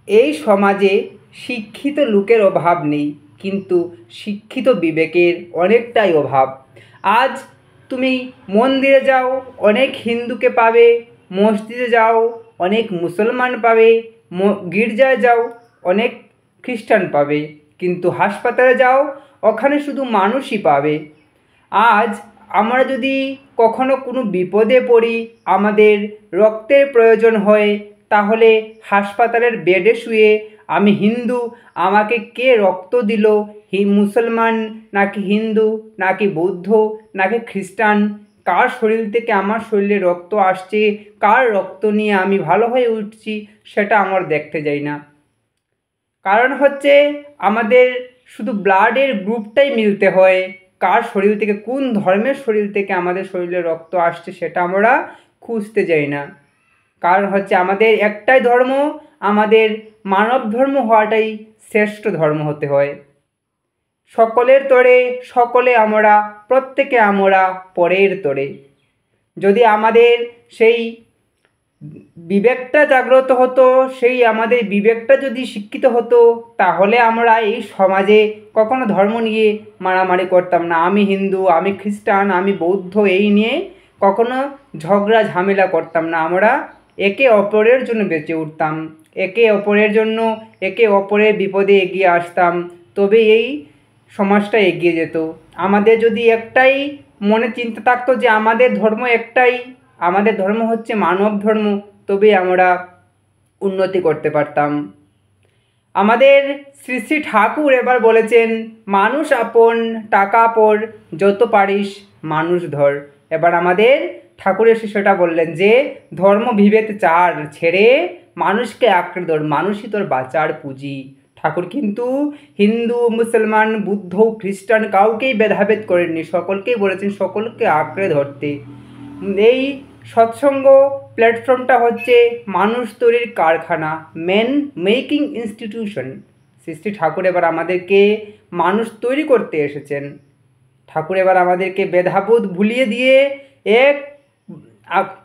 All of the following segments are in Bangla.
এই সমাজে শিক্ষিত লোকের অভাব নেই, কিন্তু শিক্ষিত বিবেকের অনেকটাই অভাব। আজ তুমি মন্দিরে যাও, অনেক হিন্দুকে পাবে; মসজিদে যাও, অনেক মুসলমান পাবে; গির্জায় যাও, অনেক খ্রিস্টান পাবে, কিন্তু হাসপাতালে যাও, ওখানে শুধু মানুষই পাবে। আজ আমরা যদি কখনো কোনো বিপদে পড়ি, আমাদের রক্তের প্রয়োজন হয়, তাহলে হাসপাতালের বেডে শুয়ে আমি হিন্দু, আমাকে কে রক্ত দিল, মুসলমান নাকি হিন্দু নাকি বৌদ্ধ নাকি খ্রিস্টান, কার শরীর থেকে আমার শরীরে রক্ত আসছে, কার রক্ত নিয়ে আমি ভালো হয়ে উঠছি, সেটা আমরা দেখতে যাই না। কারণ হচ্ছে আমাদের শুধু ব্লাডের গ্রুপটাই মিলতে হয়, কার শরীর থেকে, কোন ধর্মের শরীর থেকে আমাদের শরীরে রক্ত আসছে সেটা আমরা খুঁজতে যাই না। কারণ হচ্ছে আমাদের একটাই ধর্ম, আমাদের মানব ধর্ম হওয়াটাই শ্রেষ্ঠ ধর্ম হতে হয়। সকলের তরে সকলে আমরা, প্রত্যেকে আমরা পরের তরে। যদি আমাদের সেই বিবেকটা জাগ্রত হতো, সেই আমাদের বিবেকটা যদি শিক্ষিত হতো, তাহলে আমরা এই সমাজে কখনো ধর্ম নিয়ে মারামারি করতাম না। আমি হিন্দু, আমি খ্রিস্টান, আমি বৌদ্ধ, এই নিয়ে কখনো ঝগড়া ঝামেলা করতাম না। আমরা একে অপরের জন্য বেঁচে উঠতাম, একে অপরের জন্য, একে অপরের বিপদে এগিয়ে আসতাম, তবে এই সমাজটা এগিয়ে যেত। আমাদের যদি একটাই মনে চিন্তা থাকতো যে আমাদের ধর্ম একটাই, আমাদের ধর্ম হচ্ছে মানব ধর্ম, তবে আমরা উন্নতি করতে পারতাম। আমাদের শ্রী শ্রী ঠাকুর এবার বলেছেন, মানুষ আপন টাকা পর, যত পারিস মানুষ ধর। এবার আমাদের ঠাকুর এসে সেটা বললেন যে ধর্ম বিভেদ চার ছেড়ে মানুষকে আঁকড়ে ধর, মানুষই তোর বাঁচার পুঁজি। ঠাকুর কিন্তু হিন্দু, মুসলমান, বুদ্ধ, খ্রিস্টান কাউকেই ভেদাভেদ করেননি, সকলকেই বলেছেন সকলকে আঁকড়ে ধরতে। এই সৎসঙ্গ প্ল্যাটফর্মটা হচ্ছে মানুষ তৈরির কারখানা, man making institution. Shri Shri Thakur এবার আমাদেরকে মানুষ তৈরি করতে এসেছেন। ঠাকুর এবার আমাদেরকে ভেদাভেদ ভুলিয়ে দিয়ে এক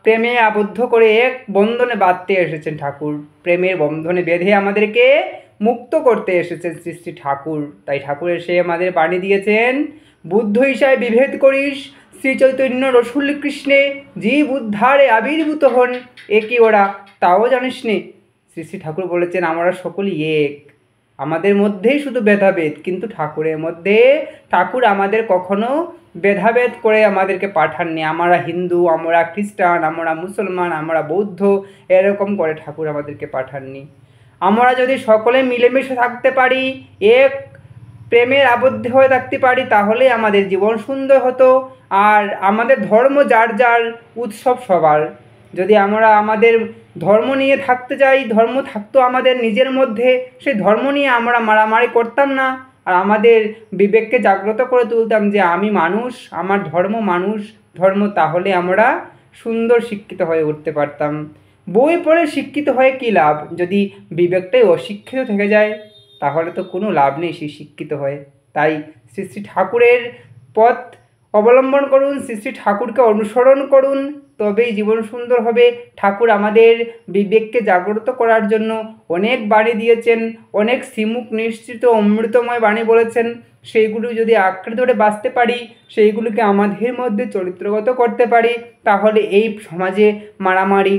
প্রেমে আবদ্ধ করে এক বন্ধনে বাঁধতে এসেছেন ঠাকুর। প্রেমের বন্ধনে বেঁধে আমাদেরকে মুক্ত করতে এসেছেন শ্রী শ্রী ঠাকুর। তাই ঠাকুর এসে আমাদের বাণী দিয়েছেন, বুদ্ধ হিসাবে বিভেদ করিস, শ্রী চৈতন্য রসুল কৃষ্ণে জীব উদ্ধারে আবির্ভূত হন, একই ওরা তাও জানিস নে। শ্রী শ্রী ঠাকুর বলেছেন আমরা সকলেই এক, আমাদের মধ্যেই শুধু ভেদাভেদ, কিন্তু ঠাকুরের মধ্যে, ঠাকুর আমাদের কখনো ভেদাভেদ করে আমাদেরকে পাঠাননি। আমরা হিন্দু, আমরা খ্রিস্টান, আমরা মুসলমান, আমরা বৌদ্ধ, এরকম করে ঠাকুর আমাদেরকে পাঠাননি। আমরা যদি সকলে মিলেমিশে থাকতে পারি, এক প্রেমের আবদ্ধ হয়ে থাকতে পারি, তাহলে আমাদের জীবন সুন্দর হতো। আর আমাদের ধর্ম যার যার, উৎসব সবার। যদি আমরা আমাদের ধর্ম নিয়ে থাকতে চাই, ধর্ম থাকতো আমাদের নিজের মধ্যে, সেই ধর্ম নিয়ে আমরা মারামারি করতাম না, আর আমাদের বিবেককে জাগ্রত করে তুলতাম যে আমি মানুষ, আমার ধর্ম মানুষ ধর্ম, তাহলে আমরা সুন্দর শিক্ষিত হয়ে উঠতে পারতাম। বই পড়ে শিক্ষিত হয়ে কী লাভ, যদি বিবেকটাই অশিক্ষিত থেকে যায়, তাহলে তো কোনো লাভ নেই সেই শিক্ষিত হয়ে। তাই শ্রী শ্রী ঠাকুরের পথ অবলম্বন করুন, শ্রী শ্রী ঠাকুরকে অনুসরণ করুন, তবেই জীবন সুন্দর হবে। ঠাকুর আমাদের বিবেককে জাগ্রত করার জন্য অনেক বাণী দিয়েছেন, অনেক শ্রীমুখ নিশ্চিত অমৃতময় বাণী বলেছেন। সেইগুলো যদি আঁকড়ে ধরে বাঁচতে পারি, সেইগুলোকে আমাদের মধ্যে চরিত্রগত করতে পারি, তাহলে এই সমাজে মারামারি,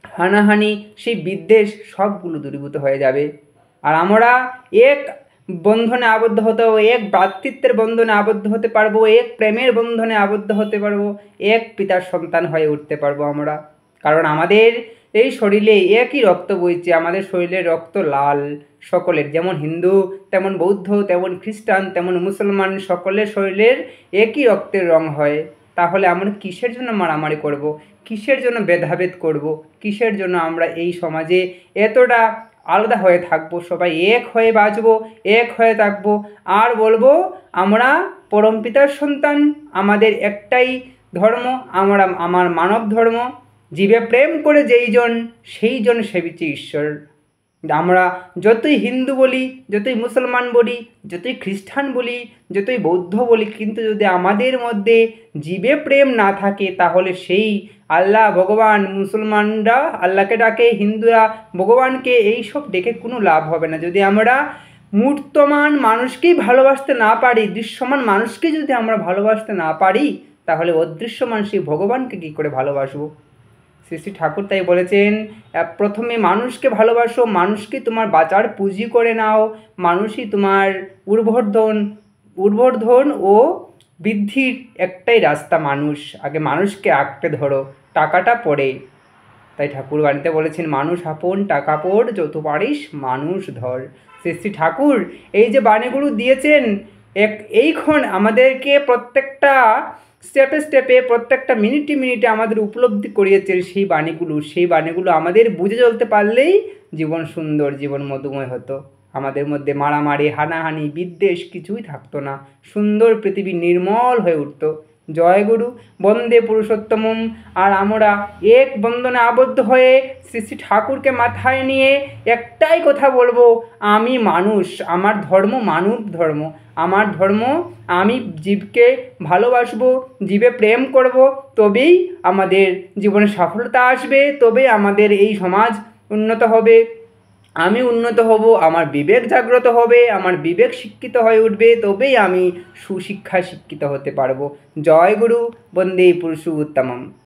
হানাহানি, সেই বিদ্বেষ সবগুলো দূরীভূত হয়ে যাবে। আর আমরা এক বন্ধনে আবদ্ধ হতে হবে, এক ভ্রাতৃত্বের বন্ধনে আবদ্ধ হতে পারবো, এক প্রেমের বন্ধনে আবদ্ধ হতে পারবো, এক পিতার সন্তান হয়ে উঠতে পারবো আমরা। কারণ আমাদের এই শরীরে একই রক্ত বইছে, আমাদের শরীরের রক্ত লাল সকলের, যেমন হিন্দু তেমন বৌদ্ধ, তেমন খ্রিস্টান, তেমন মুসলমান, সকলের শরীরের একই রক্তের রং হয়। তাহলে আমরা কিসের জন্য মারামারি করব, কিসের জন্য ভেদাভেদ করব, কিসের জন্য আমরা এই সমাজে এতটা আলাদা হয়ে থাকবো? সবাই এক হয়ে বাঁচবো, এক হয়ে থাকবো, আর বলবো আমরা পরমপিতার সন্তান, আমাদের একটাই ধর্ম, আমার মানব ধর্ম। জীবে প্রেম করে যেই জন, সেই জন সেবিছে ঈশ্বর। আমরা যতই হিন্দু বলি, যতই মুসলমান বলি, যতই খ্রিস্টান বলি, যতই বৌদ্ধ বলি, কিন্তু যদি আমাদের মধ্যে জীবে প্রেম না থাকে তাহলে সেই আল্লাহ ভগবান, মুসলমানরা আল্লাহকে ডাকে, হিন্দুরা ভগবানকে, এই সব ডেকে কোনো লাভ হবে না। যদি আমরা মূর্তমান মানুষকেই ভালোবাসতে না পারি, দৃশ্যমান মানুষকে যদি আমরা ভালোবাসতে না পারি, তাহলে অদৃশ্যমান সেই ভগবানকে কী করে ভালোবাসবো? শ্রী শ্রী ঠাকুর তাই বলেছেন, প্রথমে মানুষকে ভালোবাসো, মানুষকে তোমার বাঁচার পুঁজি করে নাও, মানুষই তোমার উর্বর্ধন ও বৃদ্ধির একটাই রাস্তা মানুষ। আগে মানুষকে আঁকড়ে ধরো, টাকাটা পড়ে। তাই ঠাকুর বাণীতে বলেছেন, মানুষ আপন টাকা পড়, যত পারিস মানুষ ধর। শ্রী শ্রী ঠাকুর এই যে বাণীগুলো দিয়েছেন, এইক্ষণ আমাদেরকে প্রত্যেকটা স্টেপে স্টেপে, প্রত্যেকটা মিনিটে মিনিটে আমাদের উপলব্ধি করিয়েছেন সেই বাণীগুলো আমাদের বুঝে চলতে পারলেই জীবন সুন্দর, জীবন মধুময় হতো। আমাদের মধ্যে মারামারি, হানাহানি, বিদ্বেষ কিছুই থাকতো না, সুন্দর পৃথিবী নির্মল হয়ে উঠত। জয় গুরু, বন্দে পুরুষোত্তমম। আর আমরা এক বন্ধনে আবদ্ধ হয়ে শ্রী শ্রী ঠাকুরকে মাথায় নিয়ে একটাই কথা বলবো, আমি মানুষ, আমার ধর্ম মানব ধর্ম, আমার ধর্ম, আমি জীবকে ভালোবাসবো, জীবে প্রেম করব, তবেই আমাদের জীবনে সফলতা আসবে, তবেই আমাদের এই সমাজ উন্নত হবে, আমি উন্নত হব, আমার বিবেক জাগ্রত হবে, আমার বিবেক শিক্ষিত হয়ে উঠবে, তবেই আমি সুশিক্ষায় শিক্ষিত হতে পারবো। জয় গুরু, বন্দে পুরুষোত্তমম।